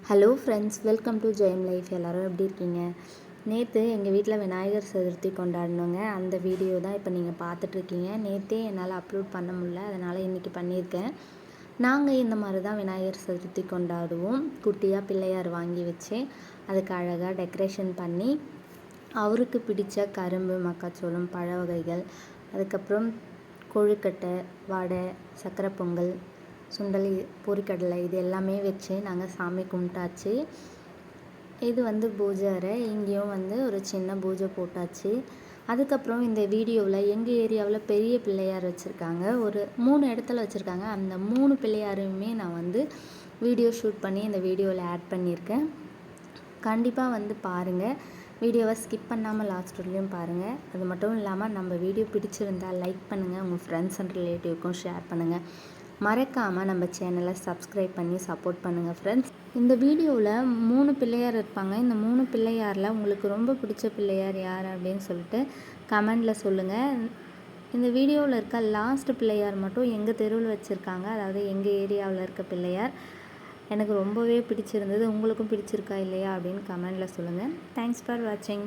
Hello friends, welcome to Jayam life. எல்லோரும் எப்படி இருக்கீங்க? நேற்று எங்கள் வீட்டில் விநாயகர் சதுர்த்தி கொண்டாடினோங்க. அந்த வீடியோ தான் இப்போ நீங்கள் பார்த்துட்ருக்கீங்க. நேற்றே என்னால் அப்லோட் பண்ண முடியல, அதனால் இன்றைக்கி பண்ணியிருக்கேன். நாங்கள் இந்த மாதிரி தான் விநாயகர் சதுர்த்தி கொண்டாடுவோம். குட்டியாக பிள்ளையார் வாங்கி வச்சு அதுக்கு அழகாக டெக்கரேஷன் பண்ணி அவருக்கு பிடித்த கரும்பு, மக்காச்சோளம், பழ வகைகள், அதுக்கப்புறம் கொழுக்கட்டை, வடை, சக்கரை பொங்கல், சுண்டல், பொரிக்கடலை இது எல்லாமே வச்சு நாங்கள் சாமி கும்பிட்டாச்சு. இது பூஜை அறை. இங்கேயும் ஒரு சின்ன பூஜை போட்டாச்சு. அதுக்கப்புறம் இந்த வீடியோவில் எங்கள் ஏரியாவில் பெரிய பிள்ளையார் வச்சுருக்காங்க. ஒரு 3 இடத்துல வச்சுருக்காங்க. அந்த 3 பிள்ளையாரையுமே நான் வீடியோ ஷூட் பண்ணி இந்த வீடியோவில் ஆட் பண்ணியிருக்கேன். கண்டிப்பாக பாருங்கள். வீடியோவை ஸ்கிப் பண்ணாமல் லாஸ்ட் வரலையும் பாருங்கள். அது மட்டும் இல்லாமல் நம்ம வீடியோ பிடிச்சிருந்தால் லைக் பண்ணுங்கள், உங்கள் ஃப்ரெண்ட்ஸ் அண்ட் ரிலேட்டிவ்க்கும் ஷேர் பண்ணுங்கள். மறக்காமல் நம்ம சேனலை சப்ஸ்கிரைப் பண்ணி சப்போர்ட் பண்ணுங்கள் ஃப்ரெண்ட்ஸ். இந்த வீடியோவில் 3 பிள்ளையார் இருப்பாங்க. இந்த 3 பிள்ளையாரில் உங்களுக்கு ரொம்ப பிடிச்ச பிள்ளையார் யார் அப்படின்னு சொல்லிட்டு கமெண்டில் சொல்லுங்கள். இந்த வீடியோவில் இருக்க லாஸ்ட் பிள்ளையார் மட்டும் எங்கள் தெருவில் வச்சுருக்காங்க. அதாவது எங்கள் ஏரியாவில் இருக்க பிள்ளையார் எனக்கு ரொம்பவே பிடிச்சிருந்தது. உங்களுக்கும் பிடிச்சிருக்கா இல்லையா அப்படின்னு கமெண்டில் சொல்லுங்கள். தேங்க்ஸ் ஃபார் வாட்சிங்.